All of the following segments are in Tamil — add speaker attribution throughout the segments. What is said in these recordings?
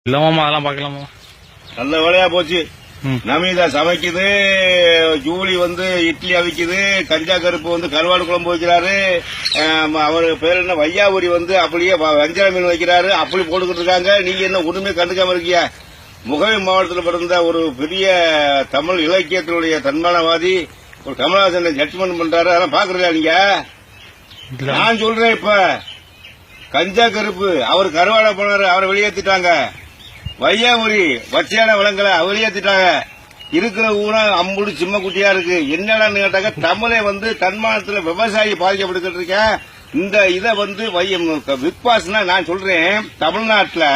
Speaker 1: இல்லமாமா அதெல்லாம் பாக்கலாமா.
Speaker 2: நல்ல வேலையா போச்சு. நமிதா சமைக்குது, ஜூலி இட்லி அவிக்குது, கஞ்சா கருப்பு கருவாடு குழம்பு வைக்கிறாரு, அவரு பேர் என்ன வையாபுரி அப்படியே வஞ்சர மீன் வைக்கிறாரு, அப்படி போட்டுக்கிட்டு இருக்காங்க. நீங்க என்ன ஒண்ணுமே கண்டுக்காம இருக்கியா? முகவை மாவட்டத்தில் பிறந்த ஒரு பெரிய தமிழ் இலக்கியத்தினுடைய தன்மானவாதி ஒரு கமலஹாசன் ஜட்ஜ்மெண்ட் பண்றாரு. அதெல்லாம் பாக்குறீங்களா நீங்க? நான் சொல்றேன், இப்ப கஞ்சா கருப்பு அவர் கருவாடை போனாரு, அவரை வெளியேற்றிட்டாங்க. வையாபுரி வச்சையான விலங்குல வெளியேற்றிட்டாங்க. இருக்கிற ஊரா அம்புடு சிம்ம குட்டியா இருக்கு. என்னடான்னு கேட்டாங்க, தமிழை தன்மானத்தில் விவசாயி பாதிக்கப்பட்டு இருக்கேன். இந்த இதை பிக் பாஸ்னா நான் சொல்றேன், தமிழ்நாட்டில்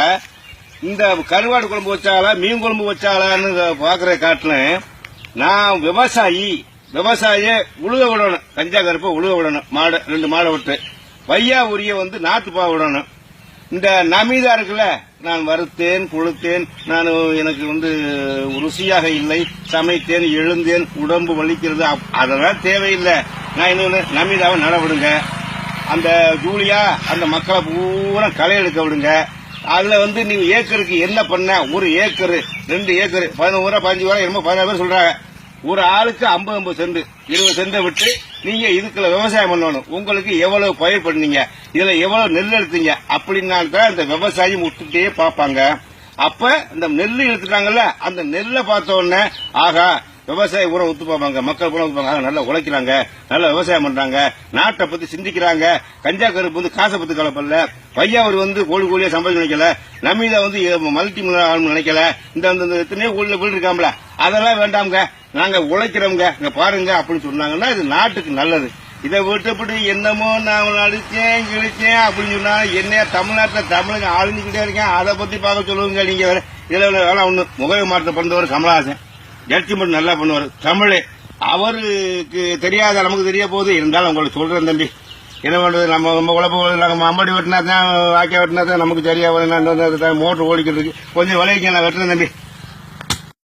Speaker 2: இந்த கருவாடு குழம்பு வச்சாலா மீன் குழம்பு வச்சாலான்னு பாக்குற காட்டுல நான் விவசாயிய உழுக விடணும். கஞ்சா கருப்பை உழுக விடணும். மாடு 2 மாடை விட்டு வையாபுரிய நாத்துப்பா விடணும். இந்த நமிதா இருக்குல்ல, நான் வறுத்தேன் புழுத்தேன், நான் எனக்கு ருசியாக இல்லை, சமைத்தேன் எழுந்தேன் உடம்பு வலிக்கிறது, அதெல்லாம் தேவையில்லை. நான் இன்னொன்னு நமிதாவை நடவிடுங்க. அந்த ஜூலியா அந்த மக்களை பூரா களை எடுக்க விடுங்க. அதுல நீங்க ஏக்கருக்கு என்ன பண்ண, ஒரு ஏக்கரு 2 ஏக்கரு 11 15 என்னமோ 16 பேர் சொல்றாங்க. ஒரு ஆளுக்கு 50 சென்ட் 20 சென்ட் விட்டு நீங்க இதுக்குள்ள விவசாயம் பண்ணணும். உங்களுக்கு எவ்வளவு பயிர் பண்ணீங்க, இதுல எவ்வளவு நெல் எடுத்தீங்க அப்படின்னால்தான் இந்த விவசாயி விட்டுட்டே பார்ப்பாங்க. அப்ப இந்த நெல் எடுத்துட்டாங்கல்ல, அந்த நெல்லை பார்த்த உடனே ஆகா விவசாயி பூரா ஒத்து பார்ப்பாங்க, மக்கள் பூரா ஒத்து பார்ப்பாங்க, நல்லா உழைக்கிறாங்க, நல்லா விவசாயம் பண்றாங்க, நாட்டை பத்தி சிந்திக்கிறாங்க. கஞ்சா கருப்பு காசை பத்தி கலப்பல்ல. வையாவூர் கோழியா சம்பாதிச்சு நினைக்கல. நமிதா மல்டி மில்லியன் நினைக்கல. இந்த எத்தனையோ கோழில வீடு இருக்காமல, அதெல்லாம் வேண்டாமுங்க, நாங்க உழைக்கிறவங்க இங்க பாருங்க அப்படின்னு சொன்னாங்கன்னா இது நாட்டுக்கு நல்லது. இதை விட்டுப்பட்டு என்னமோ நான் அடிச்சேன் கிழிச்சேன் அப்படின்னு சொன்னா என்ன, தமிழ்நாட்டில் தமிழுங்க ஆளுந்துகிட்டே இருக்கேன், அதை பத்தி பார்க்க சொல்லுவீங்க நீங்க. இதுல வேணா ஒண்ணு முகவை மாற்றம் பண்ணுவார் கமலஹாசன், ஜட்ஜ்மெண்ட் நல்லா பண்ணுவார். தமிழ் அவருக்கு தெரியாத நமக்கு தெரிய போகுது. இருந்தாலும் உங்களுக்கு சொல்றேன் தம்பி, என்ன பண்றது, நம்ம உழப்பு நம்ம அம்படி வெட்டினா தான் வாக்கிய வெட்டினா தான் நமக்கு சரியா மோட்டர் ஓடிக்கிட்டு இருக்கு. கொஞ்சம் விளைவிக்க நான் வெட்டுறேன் தம்பி.